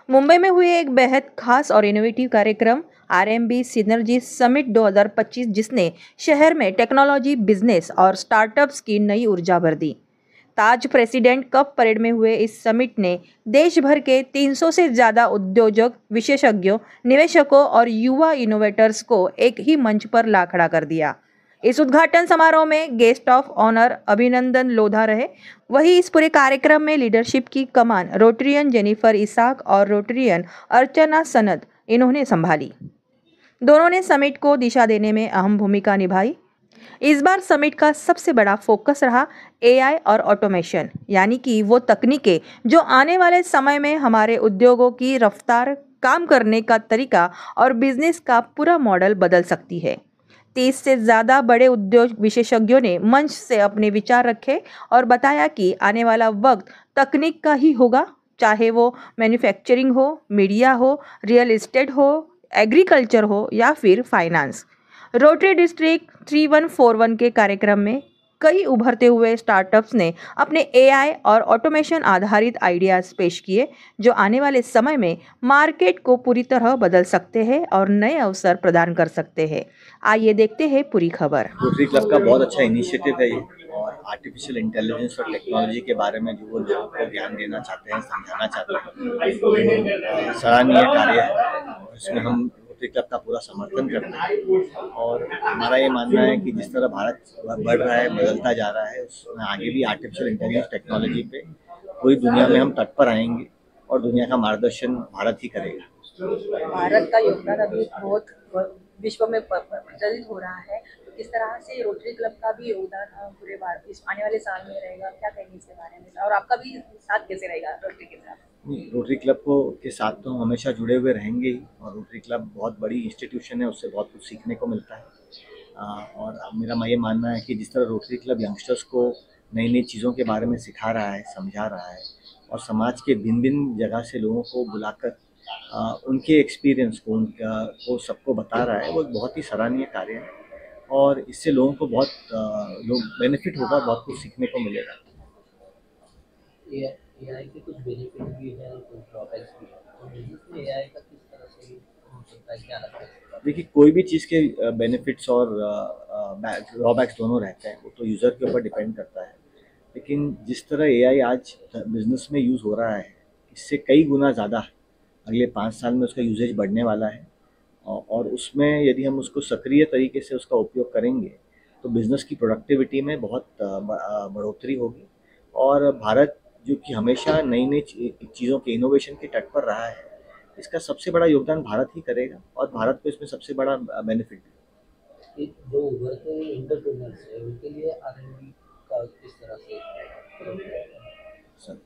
मुंबई में हुए एक बेहद खास और इनोवेटिव कार्यक्रम आरएमबी सिनर्जी समिट 2025, जिसने शहर में टेक्नोलॉजी, बिजनेस और स्टार्टअप्स की नई ऊर्जा भर दी। ताज प्रेसिडेंट कप परेड में हुए इस समिट ने देश भर के 300 से ज़्यादा उद्योजक, विशेषज्ञों, निवेशकों और युवा इनोवेटर्स को एक ही मंच पर ला खड़ा कर दिया। इस उद्घाटन समारोह में गेस्ट ऑफ ऑनर अभिनंदन लोधा रहे। वहीं इस पूरे कार्यक्रम में लीडरशिप की कमान रोटरियन जेनिफर इसाक और रोटरियन अर्चना सनद इन्होंने संभाली। दोनों ने समिट को दिशा देने में अहम भूमिका निभाई। इस बार समिट का सबसे बड़ा फोकस रहा एआई और ऑटोमेशन, यानी कि वो तकनीकें जो आने वाले समय में हमारे उद्योगों की रफ्तार, काम करने का तरीका और बिजनेस का पूरा मॉडल बदल सकती है। 30 से ज़्यादा बड़े उद्योग विशेषज्ञों ने मंच से अपने विचार रखे और बताया कि आने वाला वक्त तकनीक का ही होगा, चाहे वो मैन्युफैक्चरिंग हो, मीडिया हो, रियल एस्टेट हो, एग्रीकल्चर हो या फिर फाइनेंस। रोटरी डिस्ट्रिक्ट 3141 के कार्यक्रम में कई उभरते हुए स्टार्टअप्स ने अपने एआई और ऑटोमेशन आधारित आइडियाज पेश किए, जो आने वाले समय में मार्केट को पूरी तरह बदल सकते हैं और नए अवसर प्रदान कर सकते हैं। आइए देखते हैं पूरी खबर। रोटरी क्लब का बहुत अच्छा इनिशिएटिव है ये, और आर्टिफिशियल इंटेलिजेंस और टेक्नोलॉजी के बारे में जो वो लोगों को ज्ञान देना चाहते हैं, समझाना चाहते हैं, सराहनीय कार्य है। इसमें हम रोटरी क्लब का पूरा समर्थन करते हैं, और हमारा ये मानना है कि जिस तरह भारत बढ़ रहा है, बदलता जा रहा है, उसमें आगे भी आर्टिफिशियल इंटेलिजेंस टेक्नोलॉजी पे पूरी दुनिया में हम तत्पर आएंगे और दुनिया का मार्गदर्शन भारत ही करेगा। भारत का योगदान अभी बहुत विश्व में प्रचलित हो रहा है, तो किस तरह से रोटरी क्लब का भी योगदान पूरे भारत इस आने वाले साल में रहेगा, क्या कहेंगे इसके बारे में, और आपका भी साथ कैसे रहेगा रोटरी के साथ? रोटरी क्लब को के साथ तो हम हमेशा जुड़े हुए रहेंगे ही, और रोटरी क्लब बहुत बड़ी इंस्टीट्यूशन है, उससे बहुत कुछ सीखने को मिलता है। और मेरा ये मानना है कि जिस तरह रोटरी क्लब यंगस्टर्स को नई नई चीज़ों के बारे में सिखा रहा है, समझा रहा है, और समाज के भिन्न भिन्न जगह से लोगों को बुलाकर उनके एक्सपीरियंस को सबको बता रहा है, वो बहुत ही सराहनीय कार्य है, और इससे लोगों को बहुत लोग बेनिफिट होगा, बहुत कुछ सीखने को मिलेगा। एआई के कुछ बेनिफिट भी है, कुछ ड्रॉबैक्स भी है, तो बिजनेस में एआई का किस तरह से हो सकता है, क्या लगता है? देखिए, कोई भी चीज़ के बेनिफिट्स और ड्रॉबैक्स दोनों रहते हैं, वो तो यूज़र के ऊपर डिपेंड करता है। लेकिन जिस तरह एआई आज बिजनेस में यूज़ हो रहा है, इससे कई गुना ज़्यादा अगले 5 साल में उसका यूजेज बढ़ने वाला है, और उसमें यदि हम उसको सक्रिय तरीके से उसका उपयोग करेंगे तो बिज़नेस की प्रोडक्टिविटी में बहुत बढ़ोतरी होगी। और भारत जो कि हमेशा नई नई चीज़ों के इनोवेशन के तट पर रहा है, इसका सबसे बड़ा योगदान भारत ही करेगा, और भारत को इसमें सबसे बड़ा बेनिफिट है। जो उभरते एंटरप्रेन्योर्स है उनके लिए आरएनडी का किस तरह से सर,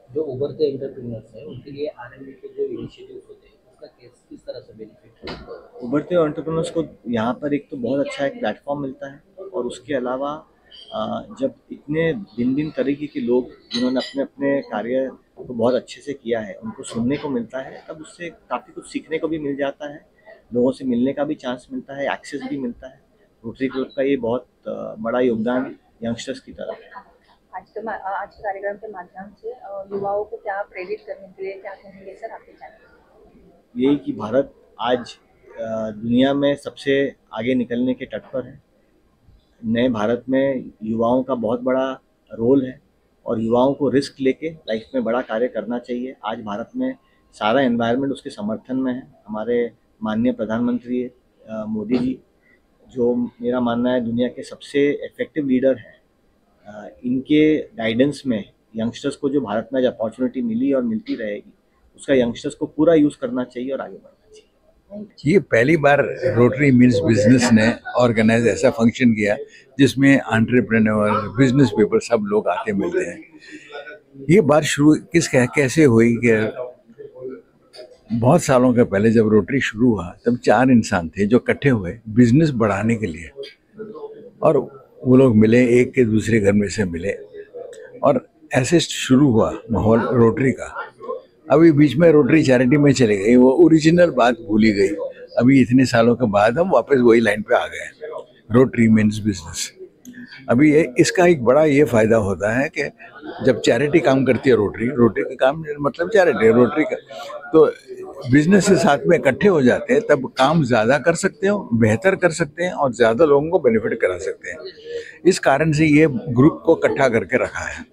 जो उभरते एंटरप्रेन्योर्स है उनके लिए आरएनडी के जो इनिशिएटिव्स होते हैं उसका किस तरह से बेनिफिट है? उभरते एंटरप्रेन्योर्स को यहाँ पर एक तो बहुत अच्छा एक प्लेटफॉर्म मिलता है, और उसके अलावा जब इतने भिन्न भिन्न तरीके के लोग जिन्होंने अपने अपने कार्य को बहुत अच्छे से किया है, उनको सुनने को मिलता है, तब उससे काफ़ी कुछ सीखने को भी मिल जाता है, लोगों से मिलने का भी चांस मिलता है, एक्सेस भी मिलता है। रोटरी क्लब का ये बहुत बड़ा योगदान यंगस्टर्स की तरफ है। आज के कार्यक्रम के माध्यम से युवाओं को क्या प्रेरित करने के लिए क्या कहेंगे सर आपके चैनल? यही कि भारत आज दुनिया में सबसे आगे निकलने के तट पर है। नए भारत में युवाओं का बहुत बड़ा रोल है, और युवाओं को रिस्क लेके लाइफ में बड़ा कार्य करना चाहिए। आज भारत में सारा एनवायरनमेंट उसके समर्थन में है। हमारे माननीय प्रधानमंत्री मोदी जी, जो मेरा मानना है दुनिया के सबसे इफेक्टिव लीडर हैं, इनके गाइडेंस में यंगस्टर्स को जो भारत में आज अपॉर्चुनिटी मिली और मिलती रहेगी, उसका यंगस्टर्स को पूरा यूज़ करना चाहिए और आगे बढ़ना चाहिए। ये पहली बार रोटरी मीन्स बिजनेस ने ऑर्गेनाइज ऐसा फंक्शन किया जिसमें एंटरप्रेन्योर, बिजनेस पीपल सब लोग आते मिलते हैं। ये बात शुरू कैसे हुई कि बहुत सालों के पहले जब रोटरी शुरू हुआ, तब 4 इंसान थे जो इकट्ठे हुए बिजनेस बढ़ाने के लिए, और वो लोग मिले, एक के दूसरे घर में से मिले, और ऐसे शुरू हुआ माहौल रोटरी का। अभी बीच में रोटरी चैरिटी में चले गई, वो ओरिजिनल बात भूली गई। अभी इतने सालों के बाद हम वापस वही लाइन पे आ गए, रोटरी मीन्स बिजनेस। अभी इसका एक बड़ा ये फायदा होता है कि जब चैरिटी काम करती है रोटरी, रोटरी का काम मतलब चैरिटी है, रोटरी का, तो बिजनेस के साथ में इकट्ठे हो जाते हैं, तब काम ज़्यादा कर सकते हो, बेहतर कर सकते हैं और ज़्यादा लोगों को बेनिफिट करा सकते हैं। इस कारण से ये ग्रुप को इकट्ठा करके रखा है।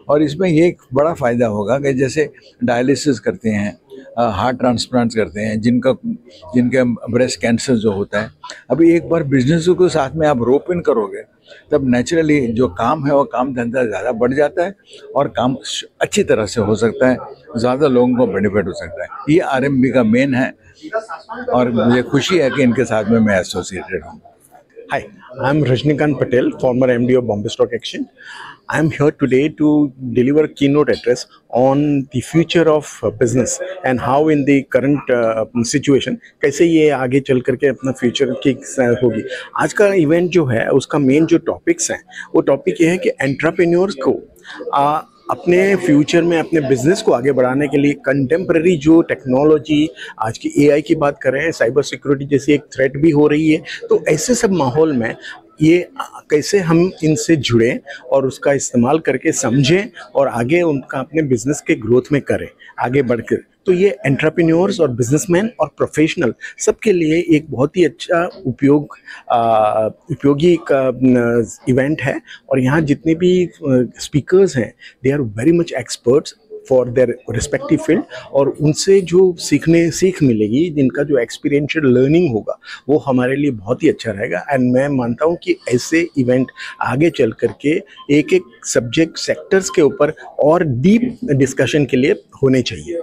और इसमें ये एक बड़ा फ़ायदा होगा कि जैसे डायलिसिस करते हैं, हार्ट ट्रांसप्लांट करते हैं, जिनके ब्रेस्ट कैंसर जो होता है, अभी एक बार बिजनेस को साथ में आप रोप इन करोगे, तब नेचुरली जो काम है वो काम धंधा ज़्यादा बढ़ जाता है और काम अच्छी तरह से हो सकता है, ज़्यादा लोगों को बेनिफिट हो सकता है। ये आरएमबी का मेन है और मुझे खुशी है कि इनके साथ में मैं एसोसिएटेड हूँ। Hi, I'm Rajnikant Patel, former MD of Bombay Stock Exchange. I'm here today to deliver a keynote address on the future of business and how in the current situation कैसे ये आगे चल करके अपना फ्यूचर की होगी। आज का इवेंट जो है उसका मेन जो टॉपिक्स हैं वो टॉपिक ये है कि एंटरप्रेन्योर्स को अपने फ्यूचर में अपने बिजनेस को आगे बढ़ाने के लिए कंटेम्प्रेरी जो टेक्नोलॉजी, आज की एआई की बात करें, साइबर सिक्योरिटी जैसी एक थ्रेट भी हो रही है, तो ऐसे सब माहौल में ये कैसे हम इनसे जुड़ें और उसका इस्तेमाल करके समझें और आगे उनका अपने बिजनेस के ग्रोथ में करें आगे बढ़कर। तो ये एंटरप्रेन्योर्स और बिजनेसमैन और प्रोफेशनल सबके लिए एक बहुत ही अच्छा उपयोगी इवेंट है। और यहाँ जितने भी स्पीकर्स हैं they are very much experts for their respective field, और उनसे जो सीख मिलेगी, जिनका जो एक्सपीरियंशियल लर्निंग होगा वो हमारे लिए बहुत ही अच्छा रहेगा। एंड मैं मानता हूँ कि ऐसे इवेंट आगे चल करके एक एक सब्जेक्ट सेक्टर्स के ऊपर और डीप डिस्कशन के लिए होने चाहिए।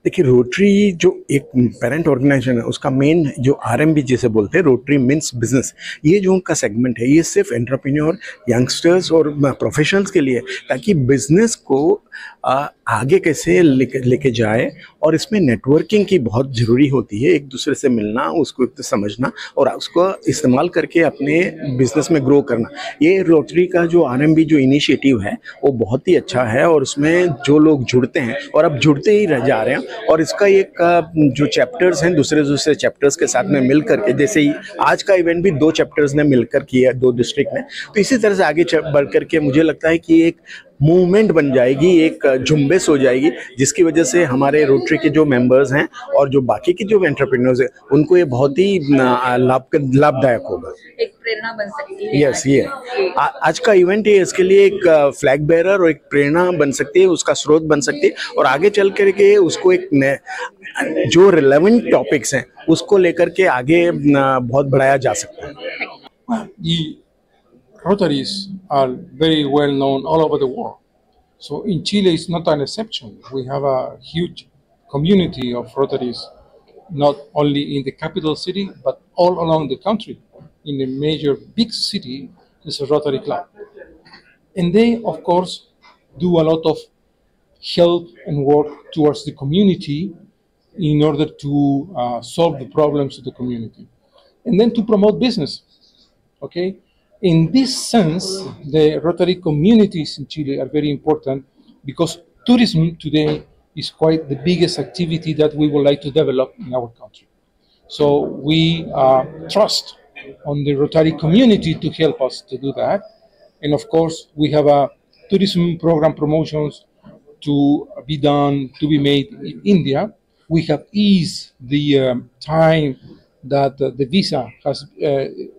देखिए, रोटरी जो एक पेरेंट ऑर्गेनाइजेशन है उसका मेन जो आरएमबी जैसे बोलते हैं, रोटरी मीन्स बिजनेस, ये जो उनका सेगमेंट है ये सिर्फ एंटरप्रेन्योर, यंगस्टर्स और प्रोफेशनल्स के लिए, ताकि बिजनेस को आगे कैसे लेके जाए। और इसमें नेटवर्किंग की बहुत ज़रूरी होती है, एक दूसरे से मिलना, उसको समझना और उसको इस्तेमाल करके अपने बिजनेस में ग्रो करना। ये रोटरी का जो आरएमबी जो इनिशिएटिव है वो बहुत ही अच्छा है और उसमें जो लोग जुड़ते हैं और अब जुड़ते ही रह जा रहे हैं। और इसका एक जो चैप्टर्स हैं दूसरे चैप्टर्स के साथ में मिल करके, जैसे ही आज का इवेंट भी 2 चैप्टर्स ने मिलकर किया 2 डिस्ट्रिक्ट में, तो इसी तरह से आगे बढ़ करके मुझे लगता है कि एक मूवमेंट बन जाएगी, एक झुंबेश हो जाएगी, जिसकी वजह से हमारे रोटरी के जो मेंबर्स हैं और जो बाकी के जो एंटरप्रेन्योर्स हैं उनको ये बहुत ही लाभदायक होगा, एक प्रेरणा बन सकती है। यस, ये आज का इवेंट है, इसके लिए एक फ्लैग बेरर और एक प्रेरणा बन सकती है, उसका स्रोत बन सकती है और आगे चल करके उसको एक जो रिलेवेंट टॉपिक्स हैं उसको लेकर के आगे बहुत बढ़ाया जा सकता है। Rotaries are very well known all over the world. So in Chile, it's not an exception. We have a huge community of Rotaries, not only in the capital city, but all along the country. In a major big city, there's a Rotary Club. And they, of course, do a lot of help and work towards the community in order to solve the problems of the community. And then to promote business, okay? In this sense, the Rotary communities in Chile are very important because tourism today is quite the biggest activity that we would like to develop in our country. So we trust on the Rotary community to help us to do that. And of course, we have a tourism program promotions to be made in India. We have eased the time that the visa has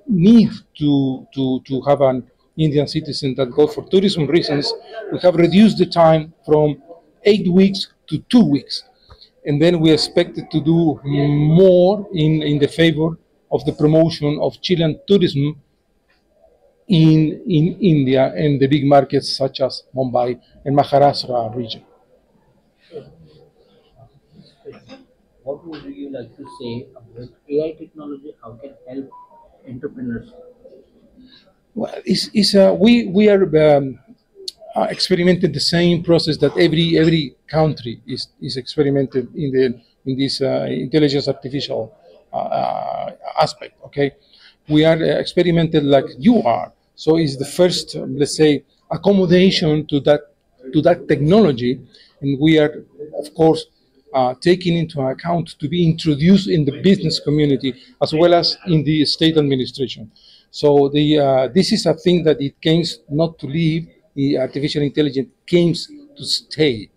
need to have an Indian citizen that goes for tourism reasons. We have reduced the time from 8 weeks to 2 weeks. And then we expect to do more in the favor of the promotion of Chilean tourism in India and the big markets such as Mumbai and Maharashtra region. What would you like to say about AI technology? How can help entrepreneurs? Well, we are experimenting the same process that every country is experimenting in this intelligence artificial aspect. Okay, we are experimenting like you are. So it's the first, let's say, accommodation to that technology, and we are, of course, taking into account to be introduced in the business community as well as in the state administration. So this is a thing that it gains not to live artificial intelligence came to stay,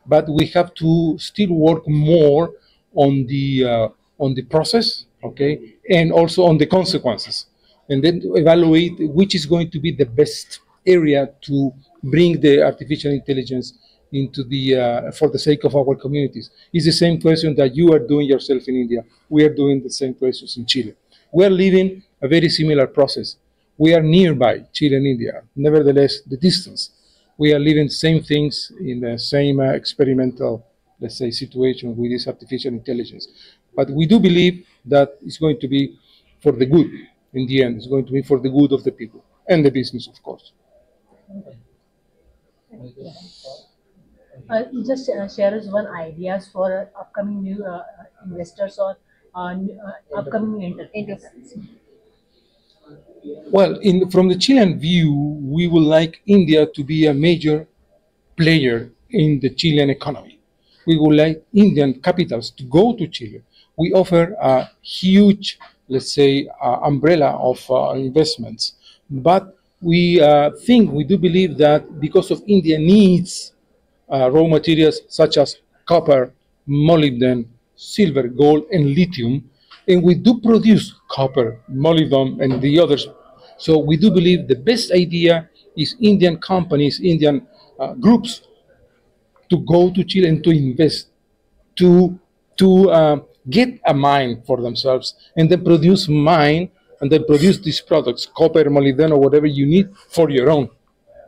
but we have to still work more on the process, okay, and also on the consequences, and then to evaluate which is going to be the best area to bring the artificial intelligence into the for the sake of our communities. It's the same question that you are doing yourself in India. We are doing the same questions in Chile. We are living a very similar process. We are nearby, Chile and India. Nevertheless, the distance. We are living the same things in the same experimental, let's say, situation with this artificial intelligence. But we do believe that it's going to be for the good in the end. It's going to be for the good of the people and the business, of course. Just share us one ideas for upcoming new investors or upcoming enterprises. Well, from the Chilean view, we would like India to be a major player in the Chilean economy. We would like Indian capitals to go to Chile. We offer a huge, let's say, umbrella of investments. But we do believe that because of India needs raw materials such as copper, molybdenum, silver, gold, and lithium, and we do produce copper, molybdenum, and the others. So we do believe the best idea is Indian companies, Indian groups to go to Chile and to invest, to get a mine for themselves, and then produce mine, and then produce these products, copper, molybdenum, or whatever you need for your own.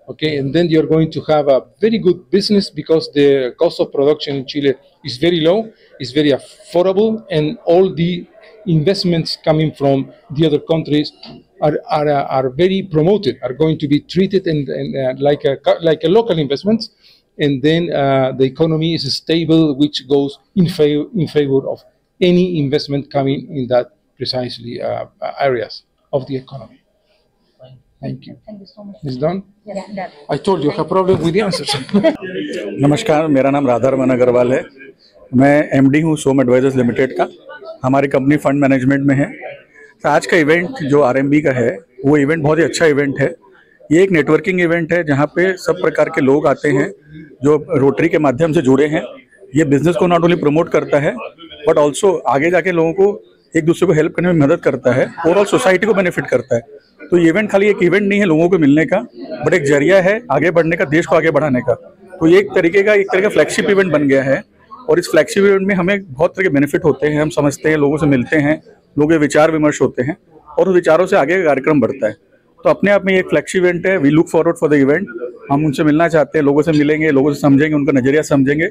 Okay, and then you're going to have a very good business because the cost of production in Chile is very low, is very affordable, and all the investments coming from the other countries are very promoted, are going to be treated and like a local investment, and then the economy is stable, which goes in favor of any investment coming in that precisely areas of the economy. Thank you. Thank you so much. It's done? Yeah, done. I told you I have a problem with the answers. नमस्कार, मेरा नाम राधा रमन अग्रवाल है। मैं MD हूँ सोम advisers limited का। हमारी company fund management में है। तो आज का इवेंट जो आरएमबी का है वो इवेंट बहुत ही अच्छा इवेंट है। ये एक नेटवर्किंग इवेंट है जहाँ पे सब प्रकार के लोग आते हैं जो रोटरी के माध्यम से जुड़े हैं। ये बिजनेस को नॉट ओनली प्रमोट करता है बट ऑल्सो आगे जाके लोगों को एक दूसरे को हेल्प करने में मदद करता है, ओवरऑल सोसाइटी को बेनिफिट करता है। तो ये इवेंट खाली एक इवेंट नहीं है लोगों को मिलने का, बट एक जरिया है आगे बढ़ने का, देश को आगे बढ़ाने का। तो ये एक तरीके का फ्लैगशिप इवेंट बन गया है और इस फ्लैगशिप इवेंट में हमें बहुत तरह के बेनिफिट होते हैं। हम समझते हैं, लोगों से मिलते हैं, लोगों के विचार विमर्श होते हैं और उस विचारों से आगे का कार्यक्रम बढ़ता है। तो अपने आप में एक फ्लैगशिप इवेंट है। We look forward for the event. हम उनसे मिलना चाहते हैं, लोगों से मिलेंगे, लोगों से समझेंगे, उनका नजरिया समझेंगे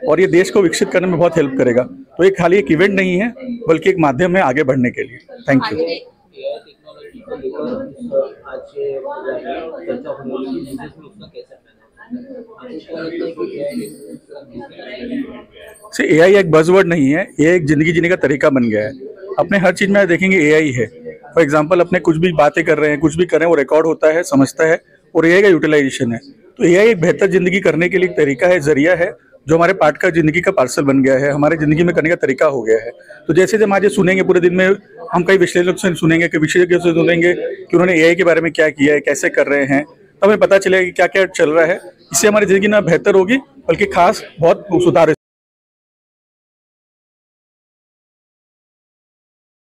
और ये देश को विकसित करने में बहुत हेल्प करेगा। तो ये खाली एक इवेंट नहीं है बल्कि एक माध्यम है आगे बढ़ने के लिए। Thank you. एआई एक बज़वर्ड नहीं है, ये एक जिंदगी जीने का तरीका बन गया है। अपने हर चीज में देखेंगे एआई है। फॉर एग्जांपल अपने कुछ भी बातें कर रहे हैं, कुछ भी कर रहे हैं, वो रिकॉर्ड होता है, समझता है और एआई का यूटिलाइजेशन है। तो एआई एक बेहतर जिंदगी करने के लिए एक तरीका है, जरिया है जो हमारे पार्ट का जिंदगी का पार्सल बन गया है, हमारे जिंदगी में करने का तरीका हो गया है। तो जैसे जब आज सुनेंगे पूरे दिन में हम कई विश्लेषकों से सुनेंगे, कई विशेषज्ञों से सुनेंगे कि उन्होंने एआई के बारे में क्या किया है, कैसे कर रहे हैं, तब हमें पता चलेगा कि क्या क्या चल रहा है। इससे हमारी जिंदगी ना बेहतर होगी बल्कि खास बहुत सुधार